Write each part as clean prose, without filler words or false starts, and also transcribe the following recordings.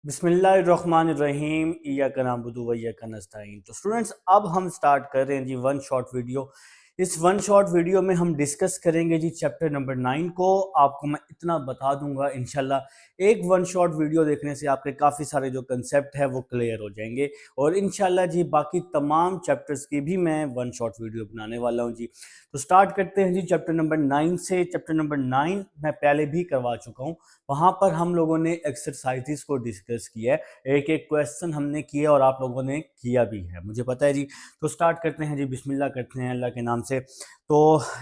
बिस्मिल्लाहिर्रहमानिर्रहीम इय्याका नअबुदु व इय्याका नस्तईन। तो स्टूडेंट्स, अब हम स्टार्ट कर रहे हैं जी वन शॉट वीडियो। इस वन शॉट वीडियो में हम डिस्कस करेंगे जी चैप्टर नंबर 9 को। आपको मैं इतना बता दूंगा इंशाल्लाह एक वन शॉट वीडियो देखने से आपके काफ़ी सारे जो कंसेप्ट है वो क्लियर हो जाएंगे, और इंशाल्लाह जी बाकी तमाम चैप्टर्स की भी मैं वन शॉट वीडियो बनाने वाला हूँ जी। तो स्टार्ट करते हैं जी चैप्टर नंबर 9 से। चैप्टर नंबर 9 मैं पहले भी करवा चुका हूँ, वहाँ पर हम लोगों ने एक्सरसाइजेस को डिस्कस किया है, एक एक क्वेश्चन हमने किया और आप लोगों ने किया भी है, मुझे पता है जी। तो स्टार्ट करते हैं जी, बिस्मिल्लाह करते हैं अल्लाह के नाम से। तो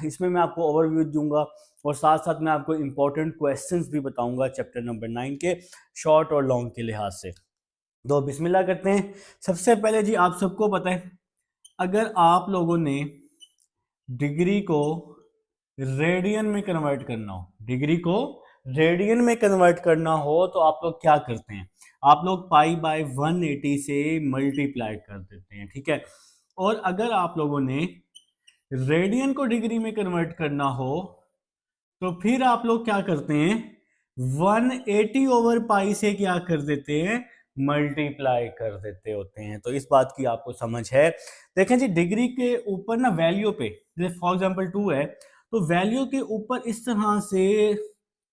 इसमें मैं आपको ओवरव्यू दूंगा और साथ साथ मैं आपको इंपॉर्टेंट क्वेश्चंस भी बताऊंगा चैप्टर नंबर 9 के, शॉर्ट और लॉन्ग के लिहाज से। तो बिस्मिल्लाह करते हैं। सबसे पहले जी आप सबको पता है, अगर आप लोगों ने डिग्री को रेडियन में कन्वर्ट करना हो, डिग्री को रेडियन में कन्वर्ट करना हो तो आप लोग क्या करते हैं, आप लोग पाई बाय 180 से मल्टीप्लाई कर देते हैं, ठीक है। और अगर आप लोगों ने रेडियन को डिग्री में कन्वर्ट करना हो तो फिर आप लोग क्या करते हैं, 180 ओवर पाई से क्या कर देते हैं, मल्टीप्लाई कर देते होते हैं। तो इस बात की आपको समझ है। देखें जी, डिग्री के ऊपर ना वैल्यू पे, जैसे फॉर एग्जांपल 2 है, तो वैल्यू के ऊपर इस तरह से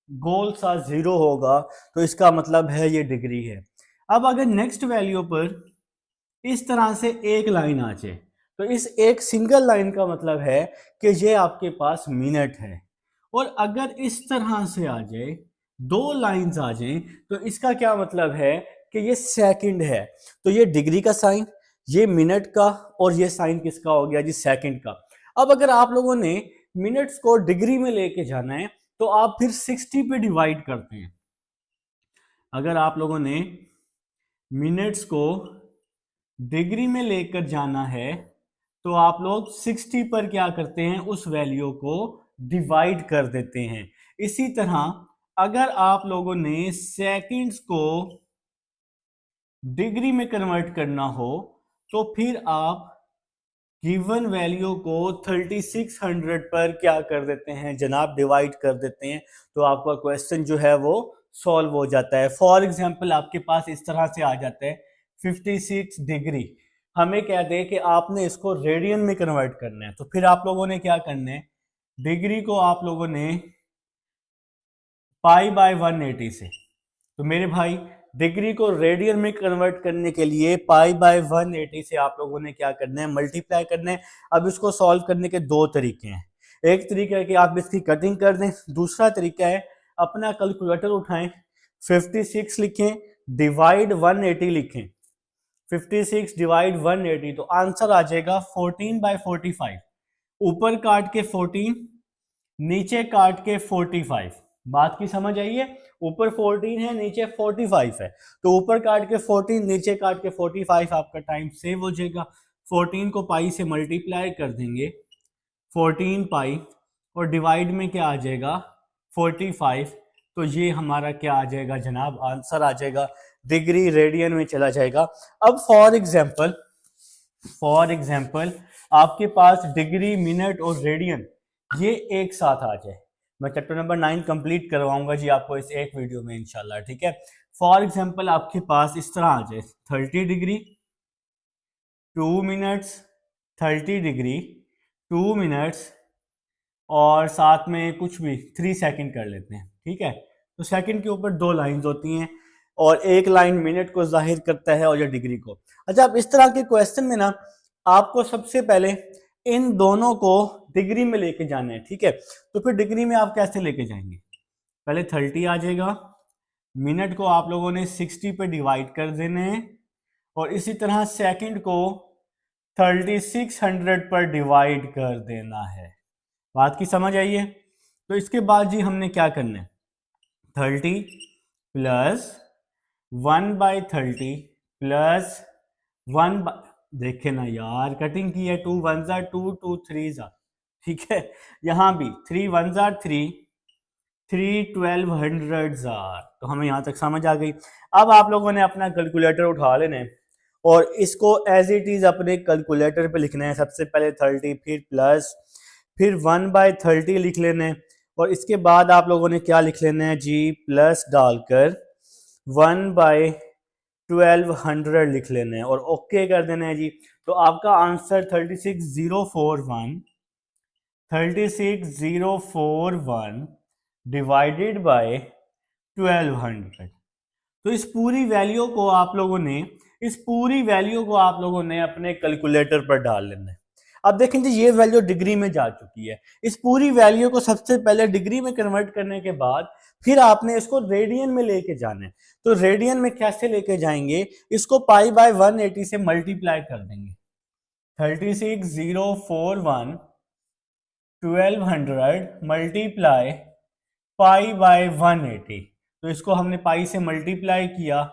गोल सा जीरो होगा तो इसका मतलब है ये डिग्री है। अब अगर नेक्स्ट वैल्यू पर इस तरह से एक लाइन आ जाए तो इस एक सिंगल लाइन का मतलब है कि ये आपके पास मिनट है। और अगर इस तरह से आ जाए, दो लाइंस आ जाएं, तो इसका क्या मतलब है कि ये सेकंड है। तो ये डिग्री का साइन, ये मिनट का, और ये साइन किसका हो गया जी, सेकंड का। अब अगर आप लोगों ने मिनट्स को डिग्री में लेके जाना है तो आप फिर 60 पे डिवाइड करते हैं। अगर आप लोगों ने मिनट्स को डिग्री में लेकर जाना है तो आप लोग 60 पर क्या करते हैं, उस वैल्यू को डिवाइड कर देते हैं। इसी तरह अगर आप लोगों ने सेकंड्स को डिग्री में कन्वर्ट करना हो तो फिर आप गिवन वैल्यू को 3600 पर क्या कर देते हैं जनाब, डिवाइड कर देते हैं। तो आपका क्वेश्चन जो है वो सॉल्व हो जाता है। फॉर एग्जांपल आपके पास इस तरह से आ जाता है 56 डिग्री, हमें कह दे कि आपने इसको रेडियन में कन्वर्ट करना है, तो फिर आप लोगों ने क्या करना है, डिग्री को आप लोगों ने पाई बाय 180 से, तो मेरे भाई डिग्री को रेडियन में कन्वर्ट करने के लिए पाई बाय 180 से आप लोगों ने क्या करना है, मल्टीप्लाई करना है। अब इसको सॉल्व करने के दो तरीके हैं, एक तरीका है कि आप इसकी कटिंग कर दें, दूसरा तरीका है अपना कैलकुलेटर उठाएं, 56 लिखें डिवाइड 180 लिखें, 56 डिवाइड 180, तो आंसर आ जाएगा 14/45। ऊपर काट के 14, नीचे काट के 45। बात की समझ आई है, ऊपर 14 है नीचे 45 है, तो ऊपर काट के 14 नीचे काट के 45, आपका टाइम सेव हो जाएगा। 14 को पाई से मल्टीप्लाई कर देंगे 14 पाई, और डिवाइड में क्या आ जाएगा 45, तो ये हमारा क्या आ जाएगा जनाब, आंसर आ जाएगा, डिग्री रेडियन में चला जाएगा। अब फॉर एग्जाम्पल आपके पास डिग्री, मिनट और रेडियन ये एक साथ आ जाए, मैं चैप्टर नंबर 9 कंप्लीट करवाऊंगा जी आपको इस एक वीडियो में इंशाल्लाह, ठीक है। फॉर एग्जाम्पल आपके पास इस तरह आ जाए 30 डिग्री 2 मिनट्स, 30 डिग्री 2 मिनट्स, और साथ में कुछ भी 3 सेकंड कर लेते हैं, ठीक है। तो सेकंड के ऊपर दो लाइंस होती हैं और एक लाइन मिनट को जाहिर करता है और या डिग्री को। अच्छा, अब इस तरह के क्वेश्चन में ना आपको सबसे पहले इन दोनों को डिग्री में लेके जाना है, ठीक है। तो फिर डिग्री में आप कैसे लेके जाएंगे, पहले 30 आ जाएगा, मिनट को आप लोगों ने 60 पे डिवाइड कर देने हैं, और इसी तरह सेकंड को 3600 पर डिवाइड कर देना है। बात की समझ आई है। तो इसके बाद जी हमने क्या करना है, 30 प्लस 1/30 प्लस 1, देखे ना यार कटिंग की है, 2 1 जार 2 2 3 जार, ठीक है। यहां भी 3 1 जार 3 3 1200 जार, तो हमें यहां तक समझ आ गई। अब आप लोगों ने अपना कैलकुलेटर उठा लेना है और इसको एज इट इज अपने कैलकुलेटर पे लिखना है। सबसे पहले 30, फिर प्लस, फिर 1/30 लिख लेना है, और इसके बाद आप लोगों ने क्या लिख लेना है जी, प्लस डालकर 1 1200 लिख लेना है और ओके कर देना है जी। तो आपका आंसर 36041 डिवाइडेड बाय 1200। तो इस पूरी वैल्यू को आप लोगों ने अपने कैलकुलेटर पर डाल लेना है। अब देखें जी, ये वैल्यू डिग्री में जा चुकी है। इस पूरी वैल्यू को सबसे पहले डिग्री में कन्वर्ट करने के बाद फिर आपने इसको रेडियन में लेके जाना है। तो रेडियन में कैसे लेके जाएंगे, इसको पाई बाय 180 से मल्टीप्लाई कर देंगे। 36041 1200 मल्टीप्लाई पाई बाय 180। तो इसको हमने पाई से मल्टीप्लाई किया,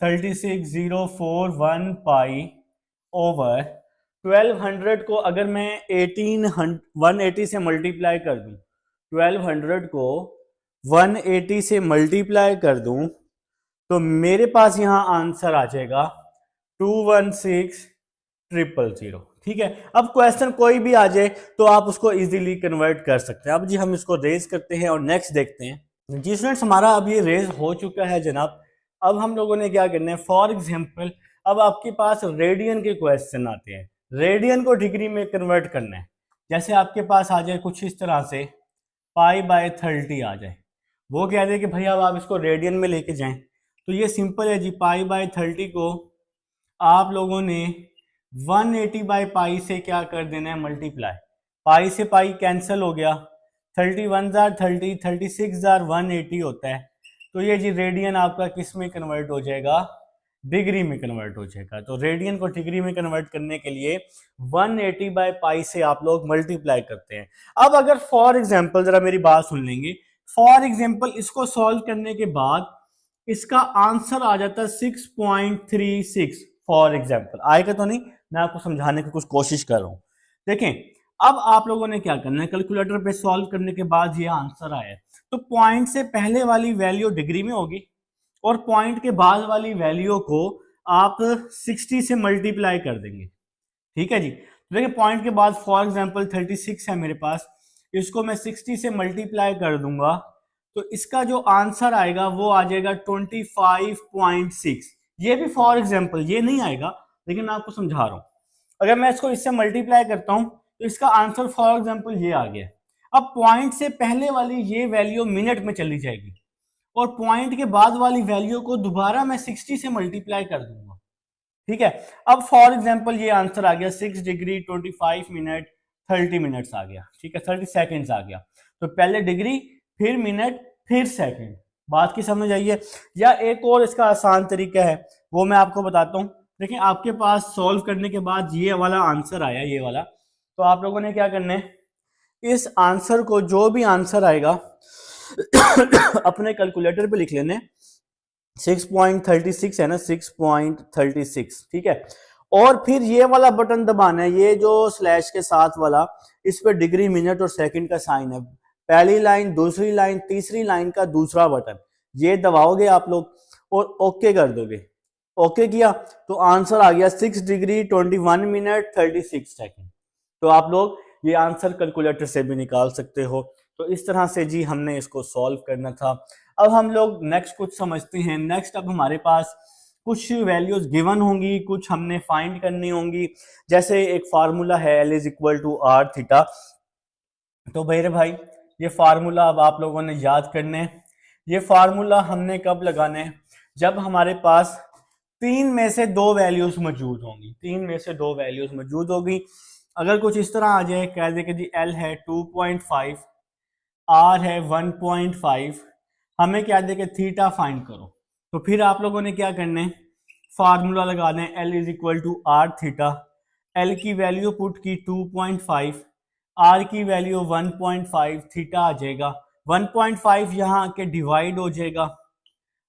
36041 पाई ओवर 1200 को अगर मैं 180 से मल्टीप्लाई कर दूं, 1200 को 180 से मल्टीप्लाई कर दूं तो मेरे पास यहां आंसर आ जाएगा 216000। ठीक है, अब क्वेश्चन कोई भी आ जाए तो आप उसको इजीली कन्वर्ट कर सकते हैं। अब जी हम इसको रेज करते हैं और नेक्स्ट देखते हैं। जी स्टूडेंट्स, हमारा अब ये रेज हो चुका है जनाब। अब हम लोगों ने क्या करना है, फॉर एग्जांपल अब आपके पास रेडियन के क्वेश्चन आते हैं, रेडियन को डिग्री में कन्वर्ट करना है। जैसे आपके पास आ जाए कुछ इस तरह से पाई बाय 30 आ जाए, वो कह दे कि भाई अब आप इसको रेडियन में लेके जाएं, तो ये सिंपल है जी। पाई बाय 30 को आप लोगों ने 180 बाई पाई से क्या कर देना है, मल्टीप्लाई। पाई से पाई कैंसिल हो गया, 31 जार 30, 36 जार 180 होता है। तो ये जी रेडियन आपका किस में कन्वर्ट हो जाएगा, डिग्री में कन्वर्ट हो जाएगा। तो रेडियन को डिग्री में कन्वर्ट करने के लिए 180 बाई पाई से आप लोग मल्टीप्लाई करते हैं। अब अगर फॉर एग्जाम्पल, जरा मेरी बात सुन लेंगे, फॉर एग्जाम्पल इसको सॉल्व करने के बाद इसका आंसर आ जाता है 6.36। फॉर एग्जाम्पल आएगा तो नहीं, मैं आपको समझाने की कुछ कोशिश कर रहा हूं। देखें, अब आप लोगों ने क्या करना है, कैलकुलेटर पे सॉल्व करने के बाद ये आंसर आया, तो पॉइंट से पहले वाली वैल्यू डिग्री में होगी और पॉइंट के बाद वाली वैल्यू को आप 60 से मल्टीप्लाई कर देंगे। ठीक है जी, तो देखिए पॉइंट के बाद फॉर एग्जाम्पल 36 है मेरे पास, इसको मैं 60 से मल्टीप्लाई कर दूंगा तो इसका जो आंसर आएगा वो आ जाएगा 25.6। ये भी फॉर एग्जाम्पल, ये नहीं आएगा लेकिन मैं आपको समझा रहा हूं। अगर मैं इसको इससे मल्टीप्लाई करता हूं तो इसका आंसर फॉर एग्जाम्पल ये आ गया। अब पॉइंट से पहले वाली ये वैल्यू मिनट में चली जाएगी और पॉइंट के बाद वाली वैल्यू को दोबारा मैं 60 से मल्टीप्लाई कर दूंगा। ठीक है, अब फॉर एग्जाम्पल ये आंसर आ गया 6 डिग्री 25 मिनट 30 मिनट्स आ गया। ठीक है, 30 सेकेंड्स आ गया। तो पहले डिग्री, फिर मिनट, फिर सेकंड। बात की समझ आई है? या एक और इसका आसान तरीका है, वो मैं आपको बताता हूँ। देखिए आपके पास सॉल्व करने के बाद ये वाला आंसर आया, ये वाला, तो आप लोगों ने क्या करना है, इस आंसर को, जो भी आंसर आएगा अपने कैलकुलेटर पे लिख लेने। 6.36 है ना, 6.36। ठीक है, और फिर ये वाला बटन दबाना है, ये जो स्लैश के साथ वाला, इस पर डिग्री, मिनट और सेकंड का साइन है। पहली लाइन, दूसरी लाइन, तीसरी लाइन का दूसरा बटन, ये दबाओगे आप लोग और ओके कर दोगे। ओके किया तो आंसर आ गया 6 डिग्री 21 मिनट 36 सेकंड। तो आप लोग ये आंसर कैलकुलेटर से भी निकाल सकते हो। तो इस तरह से जी हमने इसको सॉल्व करना था। अब हम लोग नेक्स्ट कुछ समझते हैं। नेक्स्ट अब हमारे पास कुछ वैल्यूज गिवन होंगी, कुछ हमने फाइंड करनी होंगी। जैसे एक फार्मूला है L is equal to R theta. तो भाई ये फार्मूला अब आप लोगों ने याद करना है। ये फार्मूला हमने कब लगाना है, जब हमारे पास 3 में से 2 वैल्यूज मौजूद होंगी। 3 में से 2 वैल्यूज मौजूद होगी। अगर कुछ इस तरह आ जाए, कह दे कि जी L है 2.5, R है 1.5, हमें क्या दे कि थीटा फाइंड करो, तो फिर आप लोगों ने क्या करना है, फार्मूला लगाना है L is equal to R theta. L की वैल्यू पुट की 2.5, R की वैल्यू 1.5, थीटा आ जाएगा 1.5, यहाँ आके डिवाइड हो जाएगा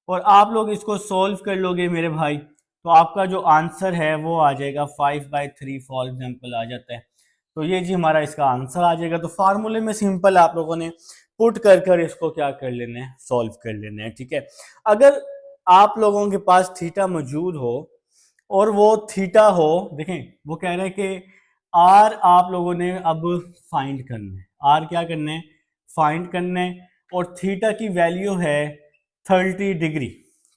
और आप लोग इसको सॉल्व कर लोगे मेरे भाई, तो आपका जो आंसर है वो आ जाएगा 5/3 फॉर एग्जाम्पल आ जाता है। तो ये जी हमारा इसका आंसर आ जाएगा। तो फार्मूले में सिंपल आप लोगों ने पुट कर इसको क्या कर लेना है, सॉल्व कर लेना है। ठीक है, अगर आप लोगों के पास थीटा मौजूद हो और वो थीटा हो, देखें वो कह रहे हैं कि आर आप लोगों ने अब फाइंड करना है, आर क्या करना है, फाइंड करना है, और थीटा की वैल्यू है 30 डिग्री।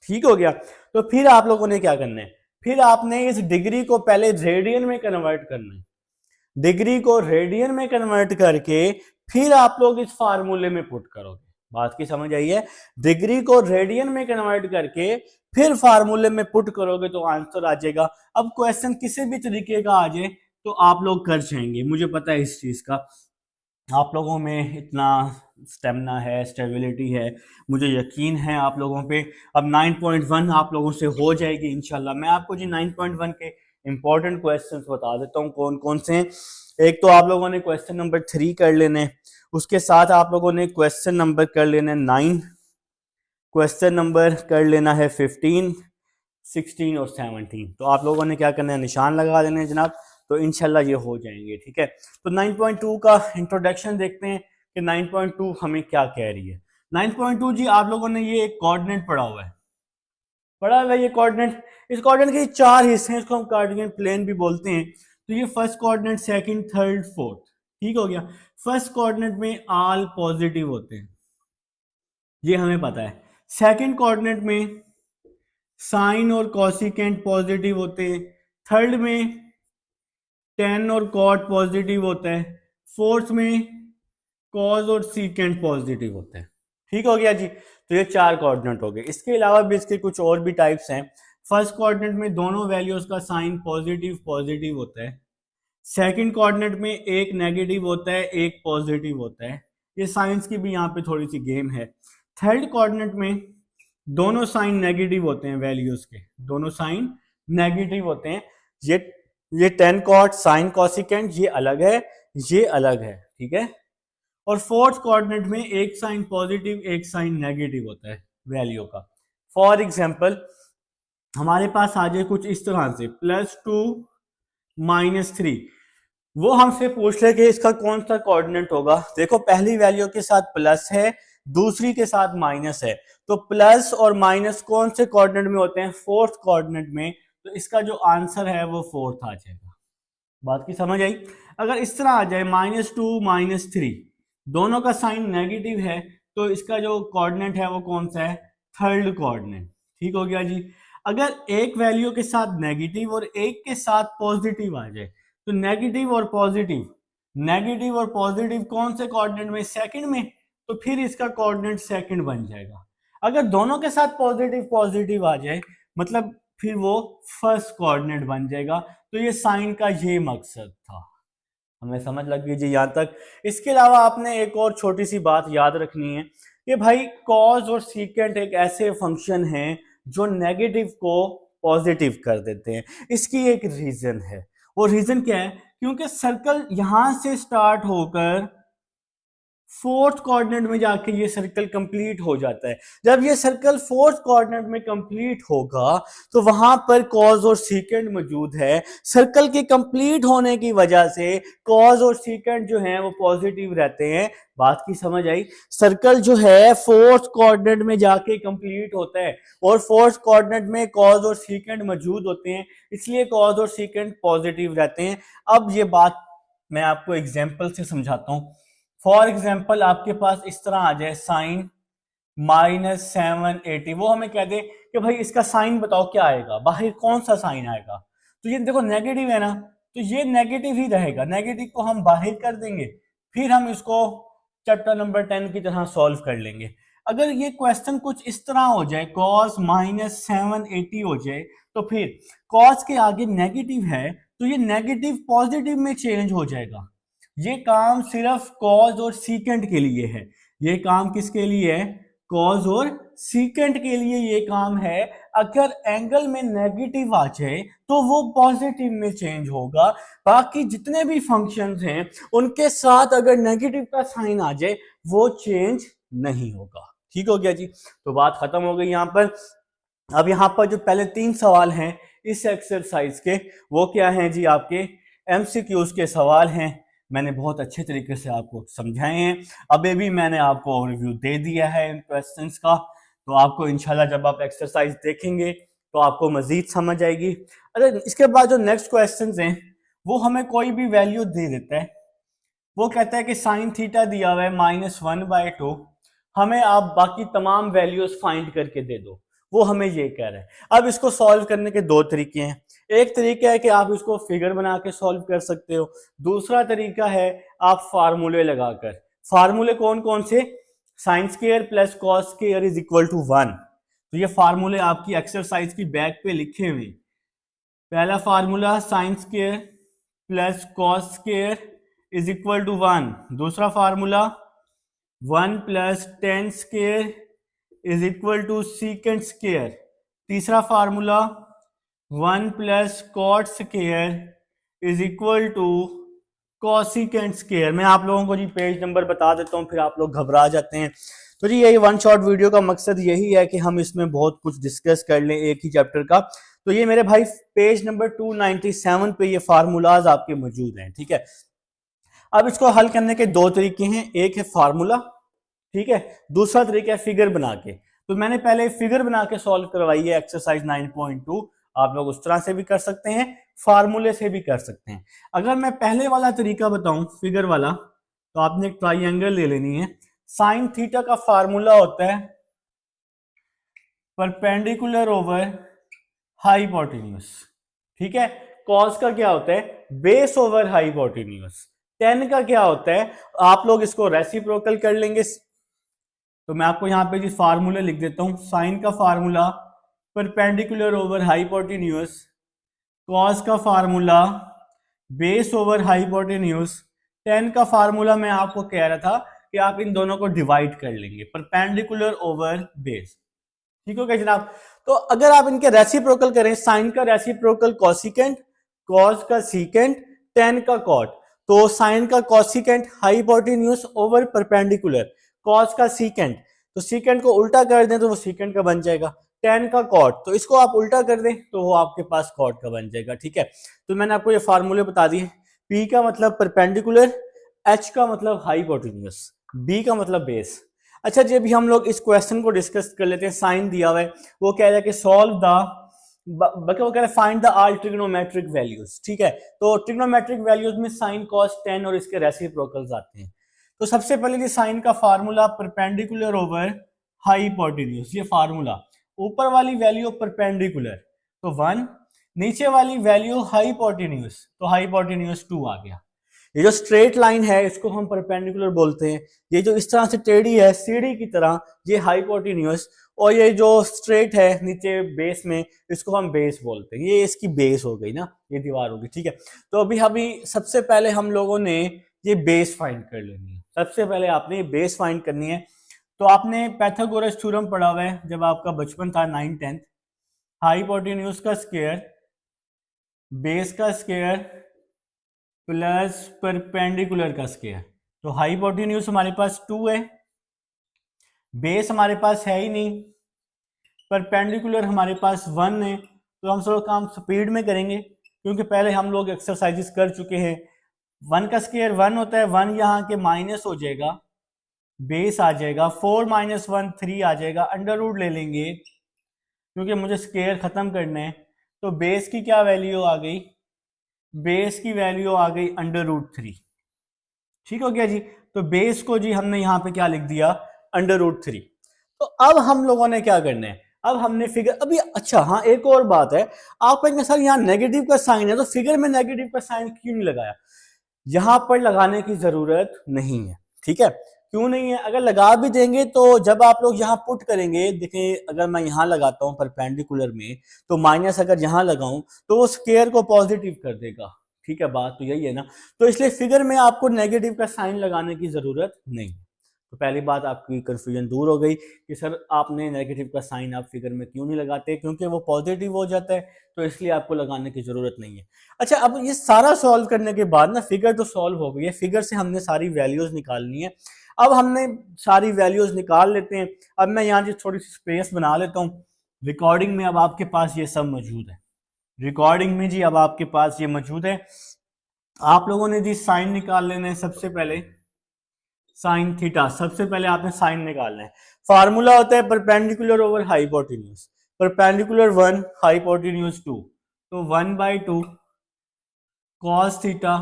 ठीक हो गया। तो फिर आप लोगों ने क्या करना है, फिर आपने इस डिग्री को पहले रेडियन में कन्वर्ट करना है। डिग्री को रेडियन में कन्वर्ट करके फिर आप लोग इस फार्मूले में पुट करोगे। बात की समझ आई है? डिग्री को रेडियन में कन्वर्ट करके फिर फार्मूले में पुट करोगे तो आंसर आ जाएगा। अब क्वेश्चन किसी भी तरीके का आ जाए तो आप लोग कर जाएंगे, मुझे पता है इस चीज का। आप लोगों में इतना स्टेमिना है, स्टेबिलिटी है, मुझे यकीन है आप लोगों पे। अब 9.1 आप लोगों से हो जाएगी इंशाल्लाह। मैं आपको जी 9.1 के इंपॉर्टेंट क्वेश्चंस बता देता हूँ कौन कौन से हैं। एक तो आप लोगों ने क्वेश्चन नंबर 3 कर लेने, उसके साथ आप लोगों ने क्वेश्चन नंबर कर लेना 9, क्वेश्चन नंबर कर लेना है 15, 16 और 17। तो आप लोगों ने क्या करना है, निशान लगा देने जनाब, तो इंशाल्लाह ये हो जाएंगे। ठीक है, तो 9.2 का इंट्रोडक्शन देखते हैं कि 9.2 हमें क्या कह रही है। 9.2 जी आप लोगों ने ये एक कोऑर्डिनेट पढ़ा हुआ है, ये कोऑर्डिनेट। इस कोऑर्डिनेट के 4 हिस्से हैं, इसको हम कार्डियन प्लेन भी बोलते हैं। तो ये first coordinate, second, third, fourth. ठीक हो गया। फर्स्ट कोऑर्डिनेट में ऑल पॉजिटिव होते हैं, ये हमें पता है। सेकंड कोऑर्डिनेट में साइन और कॉसिकेंट पॉजिटिव होते हैं। थर्ड में टेन और कॉट पॉजिटिव होता है। फोर्थ में कॉज और सीकेंट पॉजिटिव होता है। ठीक हो गया जी। तो ये 4 कोऑर्डिनेट हो गए। इसके अलावा भी इसके कुछ और भी टाइप्स हैं। फर्स्ट कोऑर्डिनेट में दोनों वैल्यूज का साइन पॉजिटिव पॉजिटिव होता है। सेकंड कोऑर्डिनेट में एक नेगेटिव होता है, एक पॉजिटिव होता है। ये साइंस की भी यहाँ पे थोड़ी सी गेम है। थर्ड कोऑर्डिनेट में दोनों साइन नेगेटिव होते हैं, वैल्यूज के दोनों साइन नेगेटिव होते हैं। ये 10 कॉट साइन कॉसिकेंट ये अलग है, ये अलग है। ठीक है। और फोर्थ कोऑर्डिनेट में एक साइन पॉजिटिव एक साइन नेगेटिव होता है वैल्यू का। फॉर एग्जांपल हमारे पास आ जाए कुछ इस तरह से +2 -3, वो हमसे पूछ ले कि इसका कौन सा कोऑर्डिनेट होगा। देखो पहली वैल्यू के साथ प्लस है, दूसरी के साथ माइनस है, तो प्लस और माइनस कौन से कोऑर्डिनेट में होते हैं, फोर्थ कोऑर्डिनेट में। तो इसका जो आंसर है वो फोर्थ आ जाएगा। बात की समझ आई? अगर इस तरह आ जाए -2 -3, दोनों का साइन नेगेटिव है, तो इसका जो कोऑर्डिनेट है वो कौन सा है, थर्ड कोऑर्डिनेट। ठीक हो गया जी। अगर एक वैल्यू के साथ नेगेटिव और एक के साथ पॉजिटिव आ जाए, तो नेगेटिव और पॉजिटिव कौन से कोऑर्डिनेट में, सेकंड में, तो फिर इसका कोऑर्डिनेट सेकंड बन जाएगा। अगर दोनों के साथ पॉजिटिव आ जाए, मतलब फिर वो फर्स्ट कोऑर्डिनेट बन जाएगा। तो ये साइन का ये मकसद था, हमें समझ लग गई जी यहाँ तक। इसके अलावा आपने एक और छोटी सी बात याद रखनी है कि भाई कॉज और सीकेंट एक ऐसे फंक्शन हैं जो नेगेटिव को पॉजिटिव कर देते हैं। इसकी एक रीजन है, वो रीजन क्या है, क्योंकि सर्कल यहां से स्टार्ट होकर फोर्थ कोऑर्डिनेट में जाके ये सर्कल कंप्लीट हो जाता है। जब ये सर्कल फोर्थ कोऑर्डिनेट में कंप्लीट होगा तो वहां पर कॉज और सीकेंट मौजूद है। सर्कल के कंप्लीट होने की वजह से कॉज और सीकेंट जो है वो पॉजिटिव रहते हैं। बात की समझ आई? सर्कल जो है फोर्थ कोऑर्डिनेट में जाके कंप्लीट होता है और फोर्थ कोऑर्डिनेट में कॉज और सीकेंट मौजूद होते हैं, इसलिए कॉज और सीकेंट पॉजिटिव रहते हैं। अब ये बात मैं आपको एग्जाम्पल से समझाता हूं। फॉर एग्जाम्पल आपके पास इस तरह आ जाए साइन -780, वो हमें कह दे कि भाई इसका साइन बताओ क्या आएगा, बाहर कौन सा साइन आएगा। तो ये देखो नेगेटिव है ना, तो ये नेगेटिव ही रहेगा, नेगेटिव को हम बाहर कर देंगे, फिर हम इसको चैप्टर नंबर 10 की तरह सॉल्व कर लेंगे। अगर ये क्वेश्चन कुछ इस तरह हो जाए, cos -780 हो जाए, तो फिर cos के आगे नेगेटिव है तो ये नेगेटिव पॉजिटिव में चेंज हो जाएगा। ये काम सिर्फ कॉज और सीकेंट के लिए है। ये काम किसके लिए है, कॉज और सीकेंट के लिए ये काम है। अगर एंगल में नेगेटिव आ जाए तो वो पॉजिटिव में चेंज होगा। बाकी जितने भी फंक्शंस हैं उनके साथ अगर नेगेटिव का साइन आ जाए वो चेंज नहीं होगा। ठीक हो गया जी। तो बात खत्म हो गई यहाँ पर। अब यहाँ पर जो पहले 3 सवाल हैं इस एक्सरसाइज के, वो क्या हैं जी, आपके MCQs के सवाल हैं। मैंने बहुत अच्छे तरीके से आपको समझाए हैं। अभी भी मैंने आपको ओवरव्यू दे दिया है इन क्वेश्चंस का, तो आपको इंशाल्लाह जब आप एक्सरसाइज देखेंगे तो आपको मजीद समझ आएगी। अरे इसके बाद जो नेक्स्ट क्वेश्चंस हैं वो हमें कोई भी वैल्यू दे देता है, वो कहता है कि साइन थीटा दिया हुआ है -1/2, हमें आप बाकी तमाम वैल्यूज फाइंड करके दे दो। वो हमें ये कह रहा है। अब इसको सॉल्व करने के दो तरीके हैं। एक तरीका है कि आप इसको फिगर बना के सॉल्व कर सकते हो, दूसरा तरीका है आप फार्मूले लगाकर। फार्मूले कौन कौन से? Sine square plus cos square is equal to 1। तो ये फार्मूले आपकी एक्सरसाइज की बैक पे लिखे हुए। पहला formula sine square plus cos square is equal to 1। दूसरा formula 1 plus tan square is equal to secant square. तीसरा formula 1 plus cot square is equal to cosecant square. मैं आप लोगों को जी पेज नंबर बता देता हूँ, फिर आप लोग घबरा जाते हैं। तो जी यही वन शॉट वीडियो का मकसद यही है कि हम इसमें बहुत कुछ डिस्कस कर लें एक ही चैप्टर का। तो ये मेरे भाई पेज नंबर 297 पे ये फार्मूलाज आपके मौजूद हैं, ठीक है। अब इसको हल करने के दो तरीके हैं, एक है फार्मूला, ठीक है, दूसरा तरीका है फिगर बना के। तो मैंने पहले फिगर बना के सॉल्व करवाई है एक्सरसाइज 9.2। आप लोग उस तरह से भी कर सकते हैं, फार्मूले से भी कर सकते हैं। अगर मैं पहले वाला तरीका बताऊं, फिगर वाला, तो आपने एक ट्राइंगल ले लेनी है। साइन थीटा का फार्मूला होता है परपेंडिकुलर ओवर हाइपोटेन्यूज, ठीक है। कॉस का क्या होता है? Base over hypotenuse. टेन का क्या होता है? आप लोग इसको रेसिप्रोकल कर लेंगे। तो मैं आपको यहाँ पे जी फार्मूला लिख देता हूं। साइन का formula perpendicular over hypotenuse, cos का formula base over hypotenuse, tan का फार्मूला मैं आपको कह रहा था कि आप इन दोनों को डिवाइड कर लेंगे, परपेंडिकुलर ओवर बेस, ठीक हो गया जनाब। तो अगर आप इनके रेसिप्रोकल करें, साइन का रेसिप्रोकल कॉसिकेंट, कॉस का सीकेंट, टेन का कॉट, तो साइन का cosecant hypotenuse over perpendicular, cos का सीकेंट, तो सीकेंट को उल्टा कर दें तो वो सीकेंट का बन जाएगा। टेन का कॉट, तो इसको आप उल्टा कर दें तो वो आपके पास कॉट का बन जाएगा, ठीक है। तो मैंने आपको ये फार्मूले बता दिए। पी का मतलब परपेंडिकुलर, एच का मतलब हाइपोटेन्यूज, बी का मतलब बेस। अच्छा जी, अभी हम लोग इस क्वेश्चन को डिस्कस कर लेते हैं। साइन दिया हुआ है, वो कह रहा है कि सॉल्व द, वो कह रहा है find the all trigonometric values, ठीक है। तो ट्रिग्नोमेट्रिक वैल्यूज में साइन, कॉस, टेन और इसके रेसिप्रोकल्स आते हैं। तो सबसे पहले ये साइन का फार्मूला परपेंडिकुलर ओवर हाइपोटेन्यूज, ये फार्मूला, ऊपर वाली वैल्यू परपेंडिकुलर तो 1, नीचे वाली वैल्यू हाइपोटेन्यूज तो हाइपोटेन्यूज 2 आ गया। ये जो स्ट्रेट लाइन है इसको हम परपेंडिकुलर बोलते हैं। ये जो इस तरह से टेढ़ी है सीढ़ी की तरह, ये हाइपोटेन्यूज, और ये जो स्ट्रेट है नीचे बेस में, इसको हम बेस बोलते हैं। ये इसकी बेस हो गई ना, ये दीवार होगी, ठीक है। तो अभी सबसे पहले हम लोगों ने ये बेस फाइंड कर लेनी है। सबसे पहले आपने ये बेस फाइंड करनी है। तो आपने पैथागोरस थ्योरम पढ़ा हुआ है जब आपका बचपन था 9th-10th। हाइपोटेन्यूज का स्क्वायर बेस का स्क्वायर प्लस परपेंडिकुलर का स्क्वायर। तो हाइपोटेन्यूज हमारे पास 2 है, बेस हमारे पास है ही नहीं, परपेंडिकुलर हमारे पास 1 है। तो हम सब काम स्पीड में करेंगे क्योंकि पहले हम लोग एक्सरसाइजेस कर चुके हैं। 1 का स्क्वायर 1 होता है, 1 यहाँ के माइनस हो जाएगा, बेस आ जाएगा, 4 - 1 3 आ जाएगा, अंडर रूट ले लेंगे क्योंकि मुझे स्क्वायर खत्म करना है। तो बेस की क्या वैल्यू आ गई? बेस की वैल्यू आ गई √3, ठीक हो गया जी। तो बेस को जी हमने यहाँ पे क्या लिख दिया? √3। तो अब हम लोगों ने क्या करना है? अब हमने फिगर अभी, अच्छा हाँ एक और बात है, आप कहेंगे सर यहाँ नेगेटिव का साइन है तो फिगर में नेगेटिव का साइन क्यों नहीं लगाया? यहां पर लगाने की जरूरत नहीं है, ठीक है। क्यों नहीं है? अगर लगा भी देंगे तो जब आप लोग यहाँ पुट करेंगे, देखें अगर मैं यहाँ लगाता हूँ परपेंडिकुलर में, तो माइनस अगर यहाँ लगाऊं तो वो स्क्वायर को पॉजिटिव कर देगा, ठीक है। बात तो यही है ना। तो इसलिए फिगर में आपको नेगेटिव का साइन लगाने की जरूरत नहीं। तो पहली बात आपकी कंफ्यूजन दूर हो गई कि सर आपने नेगेटिव का साइन आप फिगर में क्यों नहीं लगाते, क्योंकि वो पॉजिटिव हो जाता है, तो इसलिए आपको लगाने की जरूरत नहीं है। अच्छा, अब ये सारा सॉल्व करने के बाद ना, फिगर तो सॉल्व हो गई है, फिगर से हमने सारी वैल्यूज निकालनी है। अब हमने सारी वैल्यूज निकाल लेते हैं। अब मैं यहाँ जी थोड़ी सी स्पेस बना लेता हूँ। रिकॉर्डिंग में अब आपके पास ये सब मौजूद है। रिकॉर्डिंग में जी अब आपके पास ये मौजूद है। आप लोगों ने जी साइन निकाल लेना है। सबसे पहले साइन थीटा, सबसे पहले आपने साइन निकालना है। फार्मूला होता है perpendicular over hypotenuse, perpendicular 1 hypotenuse 2, तो 1/2 कॉस थीटा,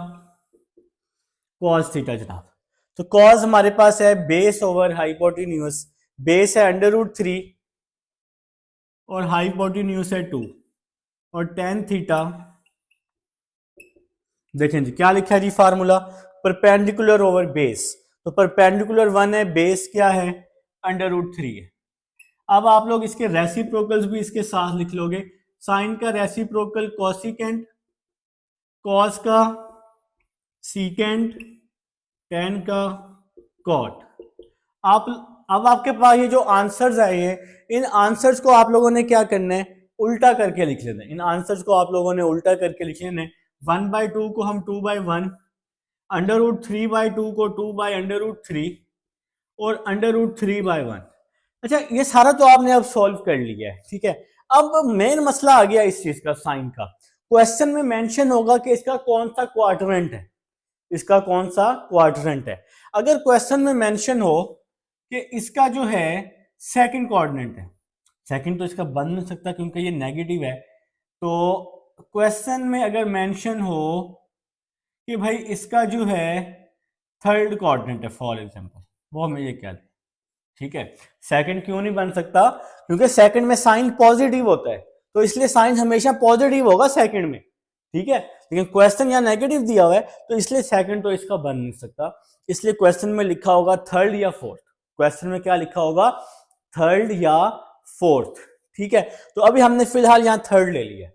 कॉस थीटा जनाब। तो कॉस हमारे पास है बेस ओवर हाइपोटेन्यूज, बेस है √3 और हाइपोटेन्यूज है 2 और टेन थीटा। देखें जी क्या लिखा है जी फार्मूला, परपेंडिकुलर ओवर बेस। तो परपेंडिकुलर 1 है, बेस क्या है, √3 है। अब आप लोग इसके रेसिप्रोकल्स भी इसके साथ लिख लोगे। साइन का रेसिप्रोकल कोसिकेंट, कॉस का सीकेंट, टेन का कॉट। आप अब आपके पास ये जो आंसर्स आए हैं, इन आंसर्स को आप लोगों ने क्या करना है, उल्टा करके लिख लेना है। इन आंसर्स को आप लोगों ने उल्टा करके लिख लेना है। 1/2 को हम 2/1, √3/2 को 2/√3 और √3/1। अच्छा ये सारा तो आपने अब सॉल्व कर लिया है, ठीक है। अब मेन मसला आ गया इस चीज का, साइन का। क्वेश्चन में मेंशन होगा कि इसका कौन सा क्वाड्रेंट है, इसका कौन सा क्वाड्रेंट है। अगर क्वेश्चन में मेंशन हो कि इसका जो है सेकंड कोऑर्डिनेट है, सेकंड तो इसका बन नहीं सकता क्योंकि ये नेगेटिव है। तो क्वेश्चन में अगर मेंशन हो कि भाई इसका जो है थर्ड कोऑर्डिनेट है फॉर एग्जांपल, वो हमें ये क्या दे, ठीक है। सेकंड क्यों नहीं बन सकता, क्योंकि सेकंड में साइन पॉजिटिव होता है, तो इसलिए साइन हमेशा पॉजिटिव होगा सेकंड में, ठीक है। लेकिन क्वेश्चन यहाँ नेगेटिव दिया हुआ है, तो इसलिए सेकंड तो इसका बन नहीं सकता। इसलिए क्वेश्चन में लिखा होगा थर्ड या फोर्थ। क्वेश्चन में क्या लिखा होगा, थर्ड या फोर्थ, ठीक है। तो अभी हमने फिलहाल यहाँ थर्ड ले लिया।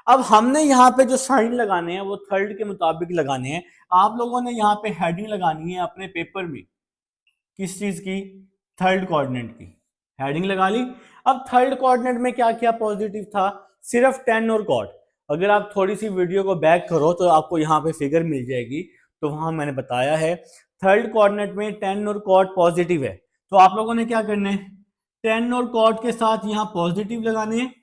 अब हमने यहाँ पे जो साइन लगाने हैं वो थर्ड के मुताबिक लगाने हैं। आप लोगों ने यहाँ पे हेडिंग लगानी है अपने पेपर में, किस चीज की, थर्ड कोऑर्डिनेट की हेडिंग लगा ली। अब थर्ड कोऑर्डिनेट में क्या क्या पॉजिटिव था, सिर्फ 10 और कॉट। अगर आप थोड़ी सी वीडियो को बैक करो तो आपको यहाँ पे फिगर मिल जाएगी, तो वहां मैंने बताया है थर्ड कोऑर्डिनेट में 10 और कॉट पॉजिटिव है। तो आप लोगों ने क्या करना है, 10 और कॉट के साथ यहाँ पॉजिटिव लगाने हैं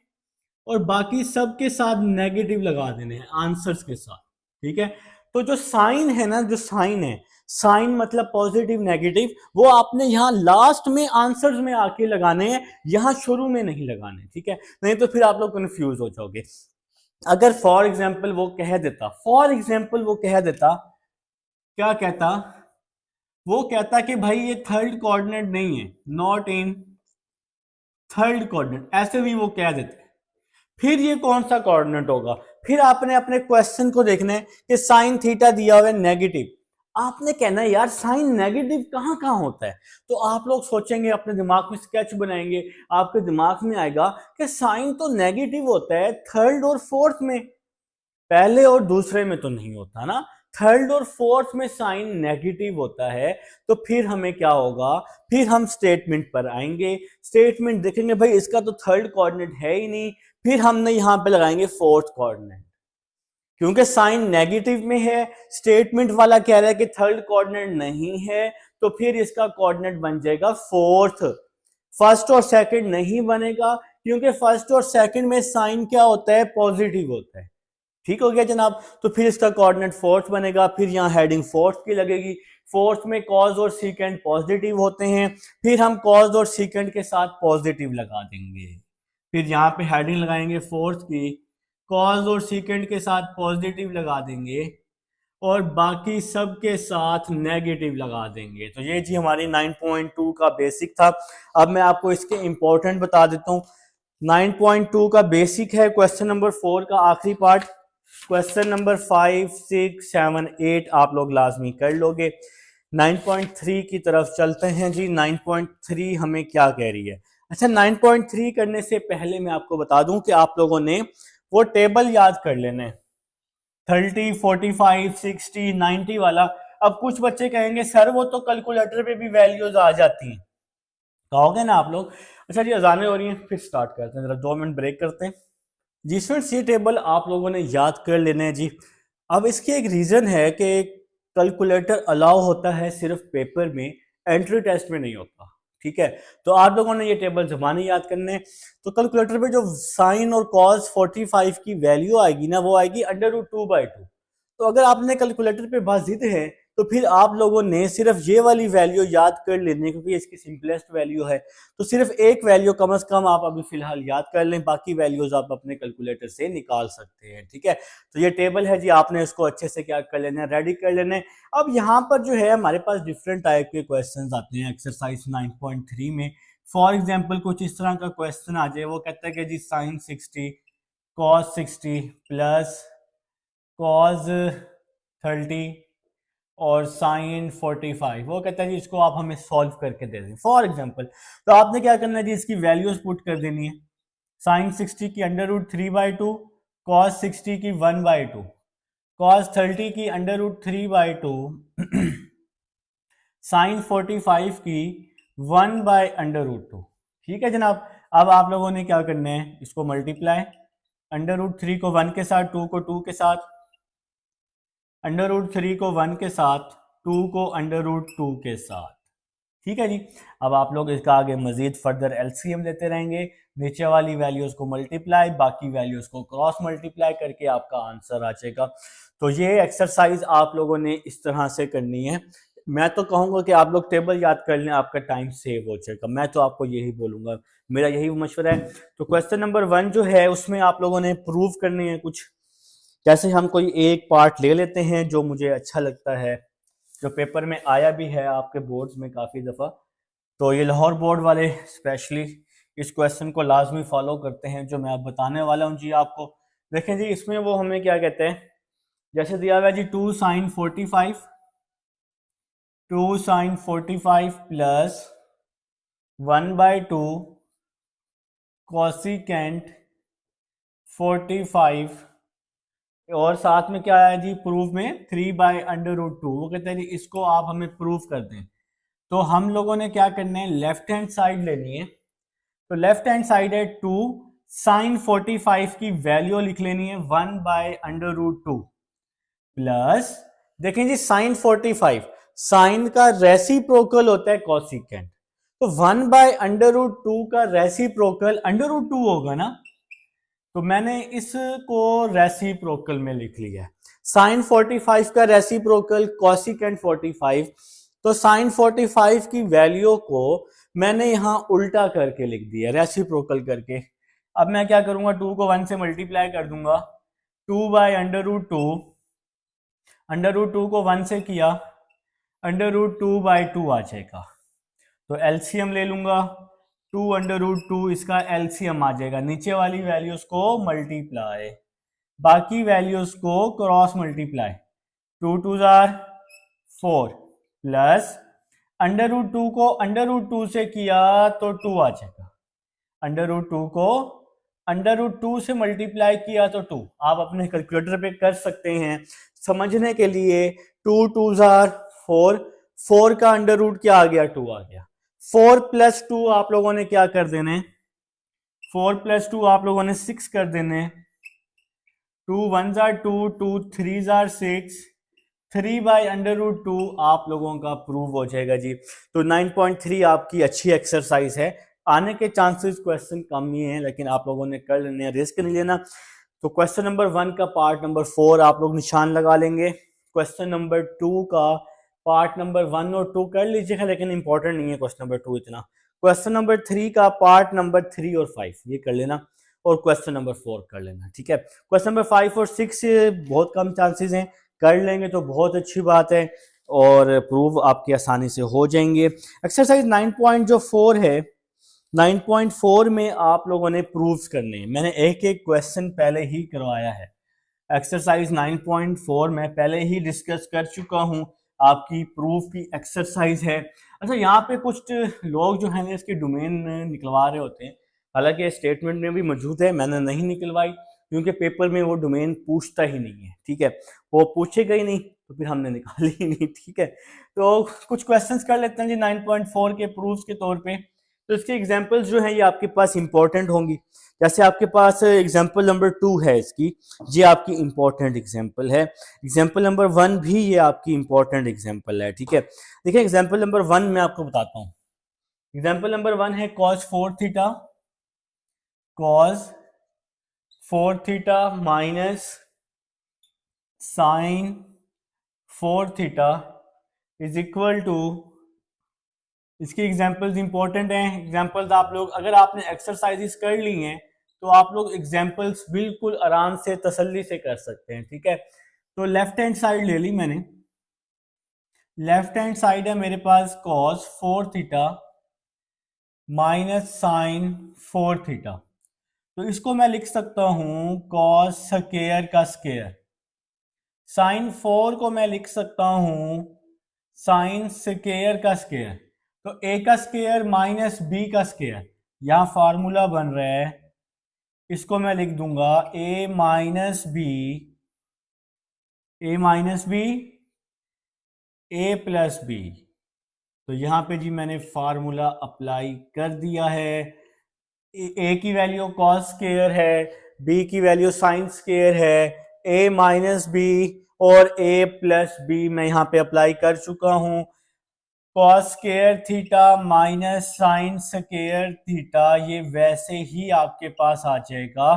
और बाकी सब के साथ नेगेटिव लगा देने हैं आंसर्स के साथ, ठीक है। तो जो साइन है ना, जो साइन है, साइन मतलब पॉजिटिव नेगेटिव, वो आपने यहाँ लास्ट में आंसर्स में आके लगाने हैं, यहाँ शुरू में नहीं लगाने, ठीक है। नहीं तो फिर आप लोग कंफ्यूज हो जाओगे। अगर फॉर एग्जाम्पल वो कह देता, फॉर एग्जाम्पल वो कह देता, क्या कहता, वो कहता कि भाई ये थर्ड कोऑर्डिनेट नहीं है, नॉट इन थर्ड कोऑर्डिनेट, ऐसे भी वो कह देते, फिर ये कौन सा कोऑर्डिनेट होगा। फिर आपने अपने क्वेश्चन को देखना है कि साइन थीटा दिया हुआ है नेगेटिव, आपने कहना है यार साइन नेगेटिव कहां कहां होता है। तो आप लोग सोचेंगे, अपने दिमाग में स्केच बनाएंगे, आपके दिमाग में आएगा कि साइन तो नेगेटिव होता है थर्ड और फोर्थ में, पहले और दूसरे में तो नहीं होता ना, थर्ड और फोर्थ में साइन नेगेटिव होता है। तो फिर हमें क्या होगा, फिर हम स्टेटमेंट पर आएंगे, स्टेटमेंट देखेंगे भाई इसका तो थर्ड कोऑर्डिनेट है ही नहीं, फिर हमने यहां पे लगाएंगे फोर्थ कोऑर्डिनेट, क्योंकि साइन नेगेटिव में है, स्टेटमेंट वाला कह रहा है कि थर्ड कोऑर्डिनेट नहीं है, तो फिर इसका कोऑर्डिनेट बन जाएगा फोर्थ। फर्स्ट और सेकंड नहीं बनेगा, क्योंकि फर्स्ट और सेकंड में साइन क्या होता है, पॉजिटिव होता है, ठीक हो गया जनाब। तो फिर इसका कोऑर्डिनेट फोर्थ बनेगा, फिर यहाँ हेडिंग फोर्थ की लगेगी। फोर्थ में कॉज और सीकेंट पॉजिटिव होते हैं, फिर हम कॉज और सीकेंट के साथ पॉजिटिव लगा देंगे, फिर यहाँ पे हेडिंग लगाएंगे फोर्थ की, कॉज और सीकेंट के साथ पॉजिटिव लगा देंगे और बाकी सब के साथ नेगेटिव लगा देंगे। तो ये जी हमारी 9.2 का बेसिक था। अब मैं आपको इसके इंपॉर्टेंट बता देता हूँ। 9.2 का बेसिक है, क्वेश्चन नंबर 4 का आखिरी पार्ट, क्वेश्चन नंबर 5, 6, 7, 8 आप लोग लाजमी कर लोगे। 9.3 की तरफ चलते हैं जी। 9.3 हमें क्या कह रही है। अच्छा 9.3 करने से पहले मैं आपको बता दूं कि आप लोगों ने वो टेबल याद कर लेने, 30, 45, 60, 90 वाला। अब कुछ बच्चे कहेंगे सर वो तो कैलकुलेटर पे भी वैल्यूज आ जाती हैं, कहोगे ना आप लोग। अच्छा जी अजानें हो रही हैं, फिर स्टार्ट करते हैं, जरा 2 मिनट ब्रेक करते हैं जी। स्टूडेंट्स ये टेबल आप लोगों ने याद कर लेने हैं जी। अब इसकी एक रीज़न है कि कैलकुलेटर अलाउ होता है सिर्फ पेपर में, एंट्री टेस्ट में नहीं होता, ठीक है। तो आप लोगों ने ये टेबल जमाने याद करने। तो कैलकुलेटर पे जो साइन और कॉस 45 की वैल्यू आएगी ना, वो आएगी √2/2। तो अगर आपने कैलकुलेटर पे बहुत जिद है तो फिर आप लोगों ने सिर्फ ये वाली वैल्यू याद कर लेनी है, क्योंकि इसकी सिंपलेस्ट वैल्यू है। तो सिर्फ एक वैल्यू कम से कम आप अभी फिलहाल याद कर लें, बाकी वैल्यूज आप अपने कैलकुलेटर से निकाल सकते हैं, ठीक है। तो ये टेबल है जी, आपने इसको अच्छे से क्या कर लेना है, रेडी कर लेना है। अब यहाँ पर जो है हमारे पास डिफरेंट टाइप के क्वेश्चन आते हैं एक्सरसाइज 9.3 में। फॉर एग्जाम्पल कुछ इस तरह का क्वेश्चन आ जाए, वो कहता है कि जी साइन 60 कॉस 60 प्लस कॉस 30 और साइन 45, वो कहता है जी इसको आप हमें सॉल्व करके दे दें फॉर एग्जाम्पल। तो आपने क्या करना है जी, इसकी वैल्यूज पुट कर देनी है। साइन 60 की √3/2, कॉस 60 की 1/2, कॉस 30 की √3/2, साइन 45 की 1/√2। ठीक है जनाब। अब आप लोगों ने क्या करना है, इसको मल्टीप्लाई, √3 को 1 के साथ, 2 को 2 के साथ, √3 को 1 के साथ, 2 को √2 के साथ। ठीक है जी। अब आप लोग इसका आगे मजीद फर्दर एलसीएम लेते रहेंगे, नीचे वाली वैल्यूज को मल्टीप्लाई, बाकी वैल्यूज को क्रॉस मल्टीप्लाई करके आपका आंसर आ जाएगा। तो ये एक्सरसाइज आप लोगों ने इस तरह से करनी है। मैं तो कहूँगा कि आप लोग टेबल याद कर लें, आपका टाइम सेव हो जाएगा। मैं तो आपको यही बोलूँगा, मेरा यही मशवरा है। तो क्वेश्चन नंबर 1 जो है उसमें आप लोगों ने प्रूव करनी है कुछ। जैसे हम कोई एक पार्ट ले लेते हैं जो मुझे अच्छा लगता है, जो पेपर में आया भी है आपके बोर्ड्स में काफ़ी दफ़ा। तो ये लाहौर बोर्ड वाले स्पेशली इस क्वेश्चन को लाजमी फॉलो करते हैं जो मैं अब बताने वाला हूँ जी आपको। देखें जी, इसमें वो हमें क्या कहते हैं, जैसे दिया हुआ है जी 2 sin 45, 2 sin 45 प्लस 1/2 कोसिकेंट 45, और साथ में क्या आया जी प्रूफ में 3/√2। वो कहते हैं जी इसको आप हमें प्रूफ कर दें। तो हम लोगों ने क्या करना है, लेफ्ट हैंड साइड लेनी है। तो लेफ्ट हैंड साइड है 2 sin 45 की वैल्यू लिख लेनी है 1/√2 प्लस, देखें जी sin 45 साइन का रेसिप्रोकल होता है कोसिकेंट, तो 1/√2 का रेसिप्रोकल √2 होगा ना। तो मैंने इसको रेसिप्रोकल में लिख लिया है। साइन 45 का रेसिप्रोकल कोसिकेंट 45, तो साइन 45 की वैल्यू को मैंने यहां उल्टा करके लिख दिया रेसिप्रोकल करके। अब मैं क्या करूंगा, 2 को 1 से मल्टीप्लाई कर दूंगा, 2/√2, √2 को 1 से किया, √2/2 आ जाएगा। तो एलसीएम ले लूंगा, 2/√2 इसका एलसीएम आ जाएगा। नीचे वाली वैल्यूज को मल्टीप्लाई, बाकी वैल्यूज को क्रॉस मल्टीप्लाई, 2 2 4 प्लस √2 को √2 से किया तो 2 आ जाएगा, √2 को √2 से मल्टीप्लाई किया तो 2। आप अपने कैलकुलेटर पे कर सकते हैं समझने के लिए। 2 2 4, 4 का √ क्या आ गया, 2 आ गया। 4 + 2 आप लोगों ने क्या कर देने, 4 + 2 आप लोगों ने 6 कर देने। 2 1 2, 2 3 6, 3/√2 आप लोगों का प्रूव हो जाएगा जी। तो 9.3 आपकी अच्छी एक्सरसाइज है। आने के चांसेस क्वेश्चन कम ही हैं, लेकिन आप लोगों ने कर लेने, रिस्क नहीं लेना। तो क्वेश्चन नंबर 1 का पार्ट नंबर 4 आप लोग निशान लगा लेंगे। क्वेश्चन नंबर 2 का पार्ट नंबर 1 और 2 कर लीजिएगा, लेकिन इंपॉर्टेंट नहीं है क्वेश्चन नंबर 2 इतना। क्वेश्चन नंबर 3 का पार्ट नंबर 3 और 5 ये कर लेना, और क्वेश्चन नंबर 4 कर लेना। ठीक है, क्वेश्चन नंबर 5 और 6 बहुत कम चांसेस हैं, कर लेंगे तो बहुत अच्छी बात है और प्रूव आपकी आसानी से हो जाएंगे। एक्सरसाइज 9.4 है, 9.4 में आप लोगों ने प्रूव्स करने हैं। मैंने एक एक क्वेश्चन पहले ही करवाया है। एक्सरसाइज 9.4 में पहले ही डिस्कस कर चुका हूं, आपकी प्रूफ की एक्सरसाइज है। अच्छा, यहाँ पे कुछ लोग जो है ना इसकी डोमेन निकलवा रहे होते हैं, हालांकि स्टेटमेंट में भी मौजूद है, मैंने नहीं निकलवाई क्योंकि पेपर में वो डोमेन पूछता ही नहीं है। ठीक है, वो पूछेगा ही नहीं तो फिर हमने निकाली ही नहीं। ठीक है, तो कुछ क्वेश्चंस कर लेते हैं जी 9.4 के प्रूफ्स के तौर पे। तो इसके एग्जांपल्स जो हैं ये आपके पास इंपॉर्टेंट होंगी। जैसे आपके पास एग्जांपल नंबर 2 है इसकी, ये आपकी इंपॉर्टेंट एग्जांपल है। एग्जांपल नंबर 1 भी ये आपकी इंपॉर्टेंट एग्जांपल है। ठीक है, देखिए एग्जांपल नंबर 1 मैं आपको बताता हूँ। एग्जांपल नंबर 1 है cos 4 theta, cos 4 theta minus sine 4 theta is equal to, इसकी एग्जांपल्स इंपॉर्टेंट हैं। एग्जांपल्स आप लोग अगर आपने एक्सरसाइजेस कर ली हैं तो आप लोग एग्जांपल्स बिल्कुल आराम से तसल्ली से कर सकते हैं। ठीक है, तो लेफ्ट हैंड साइड ले ली मैंने। लेफ्ट हैंड साइड है मेरे पास cos 4 theta minus sine 4 theta. तो इसको मैं लिख सकता हूं कॉस स्क्वायर का स्क्वायर। साइन 4 को मैं लिख सकता हूं साइन स्क्वायर का स्क्वायर। तो ए का स्क्वायर माइनस बी का स्क्वायर, यहां फार्मूला बन रहा है, इसको मैं लिख दूंगा ए माइनस बी ए प्लस बी। तो यहां पे जी मैंने फार्मूला अप्लाई कर दिया है। ए की वैल्यू कॉस स्क्वायर है, बी की वैल्यू साइन स्क्वायर है, ए माइनस बी और ए प्लस बी मैं यहाँ पे अप्लाई कर चुका हूँ। Cos square theta minus sine square theta, ये वैसे ही आपके पास आ जाएगा।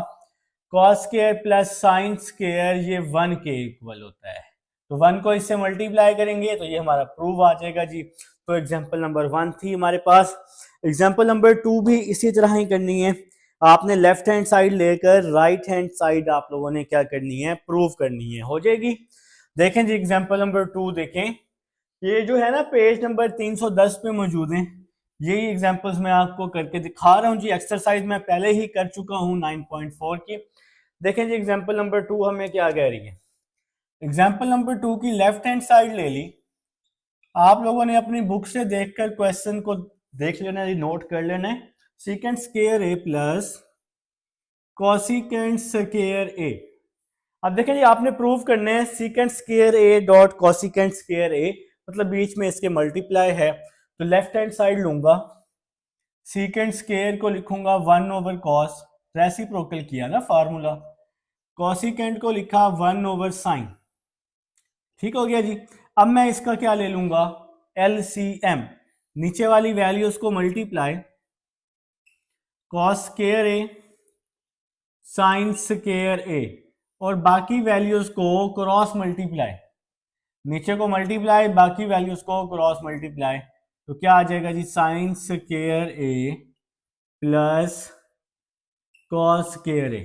Cos square plus sine square ये 1 के इक्वल होता है। तो 1 को इससे मल्टीप्लाई करेंगे तो ये हमारा प्रूव आ जाएगा जी। तो एग्जांपल नंबर 1 थी हमारे पास। एग्जांपल नंबर 2 भी इसी तरह ही करनी है। आपने लेफ्ट हैंड साइड लेकर राइट हैंड साइड आप लोगों ने क्या करनी है, प्रूव करनी है। हो जाएगी। देखें जी एग्जांपल नंबर 2 देखें। ये जो है ना पेज नंबर 310 पे मौजूद है। यही एग्जांपल्स मैं आपको करके दिखा रहा हूँ जी। एक्सरसाइज मैं पहले ही कर चुका हूँ 9.4 की। देखें जी एग्जांपल नंबर 2 हमें क्या कह रही है। एग्जांपल नंबर 2 की लेफ्ट हैंड साइड ले ली। आप लोगों ने अपनी बुक से देखकर क्वेश्चन को देख लेना है, नोट कर लेना है। Secant square a plus cosecant square a. अब देखें जी आपने प्रूव करने हैं secant square a dot cosecant square a, मतलब बीच में इसके मल्टीप्लाई है। तो लेफ्ट हैंड साइड लूंगा, सीकेंट स्क्वायर को लिखूंगा 1 ओवर कॉस, रेसिप्रोकल किया ना फार्मूला। कॉसिकेंट को लिखा 1 ओवर साइन। ठीक हो गया जी। अब मैं इसका क्या ले लूंगा, एलसीएम। नीचे वाली वैल्यूज को मल्टीप्लाई, कॉस स्क्वायर ए साइन स्क्वायर ए, और बाकी वैल्यूज को क्रॉस मल्टीप्लाई। नीचे को मल्टीप्लाई, बाकी वैल्यूज को क्रॉस मल्टीप्लाई। तो क्या आ जाएगा जी, sine square a plus cos square ए।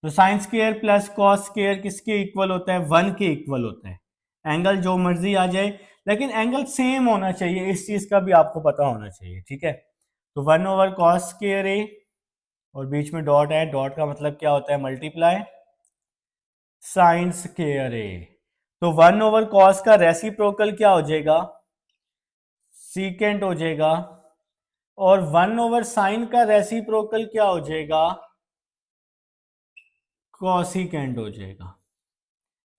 तो sign square plus cos square किसके इक्वल होता है, 1 के इक्वल होता है। एंगल जो मर्जी आ जाए, लेकिन एंगल सेम होना चाहिए, इस चीज का भी आपको पता होना चाहिए। ठीक है। तो 1 ओवर कॉस स्क्वायर ए और बीच में डॉट है, डॉट का मतलब क्या होता है, मल्टीप्लाई साइन स्क्वायर ए। तो 1 ओवर कॉस का रेसिप्रोकल क्या हो जाएगा, सीकेंट हो जाएगा, और 1 ओवर साइन का रेसिप्रोकल क्या हो जाएगा, कॉसिकेंट हो जाएगा।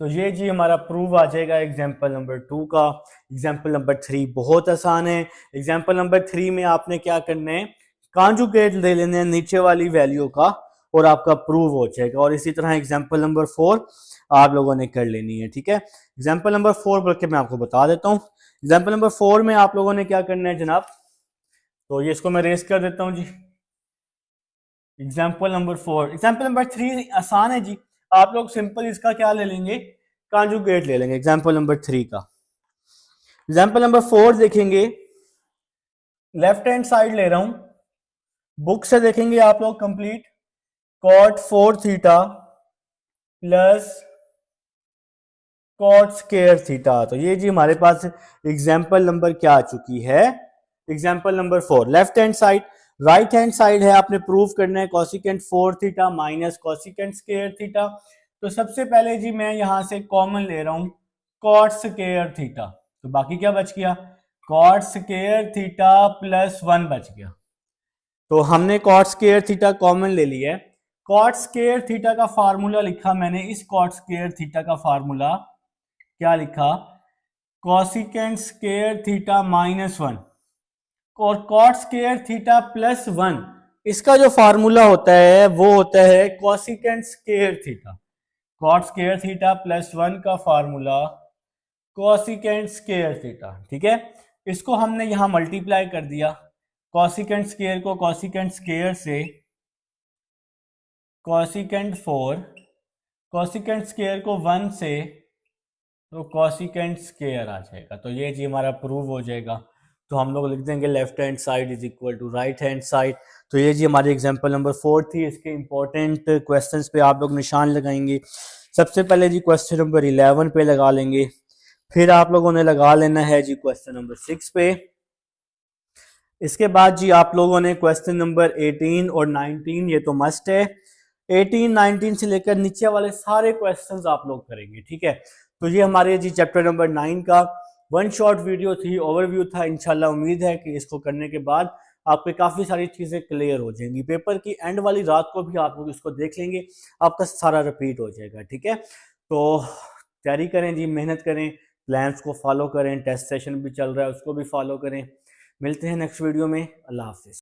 तो ये जी हमारा प्रूव आ जाएगा एग्जाम्पल नंबर 2 का। एग्जाम्पल नंबर 3 बहुत आसान है। एग्जाम्पल नंबर 3 में आपने क्या करना है, कॉन्जुगेट ले लेने हैं नीचे वाली वैल्यू का और आपका प्रूव हो जाएगा। और इसी तरह एग्जाम्पल नंबर 4 आप लोगों ने कर लेनी है। ठीक है। एग्जाम्पल नंबर 4 बल्कि मैं आपको बता देता हूँ। एग्जाम्पल नंबर 4 में आप लोगों ने क्या करना है जनाब, तो ये इसको मैं रेस कर देता हूँ जी। एग्जाम्पल नंबर 4, एग्जाम्पल नंबर 3 आसान है जी। आप लोग सिंपल इसका क्या ले लेंगे, कॉन्जुगेट ले लेंगे एग्जाम्पल नंबर 3 का। एग्जाम्पल नंबर 4 देखेंगे, लेफ्ट हैंड साइड ले रहा हूं, बुक से देखेंगे आप लोग complete. Cot 4 theta plus cot square theta. तो ये जी हमारे पास एग्जाम्पल नंबर क्या आ चुकी है, example number 4। Left hand side, right hand side है, आपने प्रूव करना है cosecant 4 theta minus cosecant square theta. तो सबसे पहले जी मैं यहां से कॉमन ले रहा हूं कॉट स्क्वायर थीटा। तो बाकी क्या बच गया, कॉट स्क्वायर थीटा प्लस 1 बच गया। तो हमने कॉट स्क्वायर थीटा कॉमन ले लिया है। कॉट स्क्वायर थीटा का फार्मूला लिखा मैंने, इस कॉट स्क्वायर थीटा का फार्मूला क्या लिखा, कॉसिकेंट स्क्वायर थीटा माइनस 1 और कॉट स्क्वायर थीटा प्लस 1, इसका जो फार्मूला होता है वो होता है cosecant square theta. Cot square theta plus 1 का फार्मूला कॉसिकेंट स्क्वायर थीटा। ठीक है। इसको हमने यहां मल्टीप्लाई कर दिया, कॉसिकेंट स्क्वायर को कॉसिकेंट स्क्वायर से, कॉसिकेंट 4, कॉसिकेंट स्क्वायर को 1 से, तो कॉसिकेंट स्क्वायर आ जाएगा। तो ये जी हमारा प्रूव हो जाएगा। तो हम लोग लिख देंगे left hand side is equal to right hand side. तो ये जी हमारी एग्जांपल नंबर 4 थी। इसके इंपॉर्टेंट क्वेश्चंस पे आप लोग निशान लगाएंगे। सबसे पहले जी क्वेश्चन नंबर 11 पे लगा लेंगे, फिर आप लोगों ने लगा लेना है जी क्वेश्चन नंबर 6 पे, इसके बाद जी आप लोगों ने क्वेश्चन नंबर 18 और 19, ये तो मस्ट है, 18 19 से लेकर नीचे वाले सारे क्वेश्चंस आप लोग करेंगे, ठीक है। तो ये हमारे जी चैप्टर नंबर 9 का वन शॉट वीडियो थी, ओवरव्यू था। इंशाल्लाह उम्मीद है कि इसको करने के बाद आपके काफ़ी सारी चीज़ें क्लियर हो जाएंगी। पेपर की एंड वाली रात को भी आप लोग इसको देख लेंगे, आपका सारा रिपीट हो जाएगा, ठीक है। तो तैयारी करें जी, मेहनत करें, प्लान्स को फॉलो करें, टेस्ट सेशन भी चल रहा है उसको भी फॉलो करें। मिलते हैं नेक्स्ट वीडियो में। अल्लाह हाफिज़।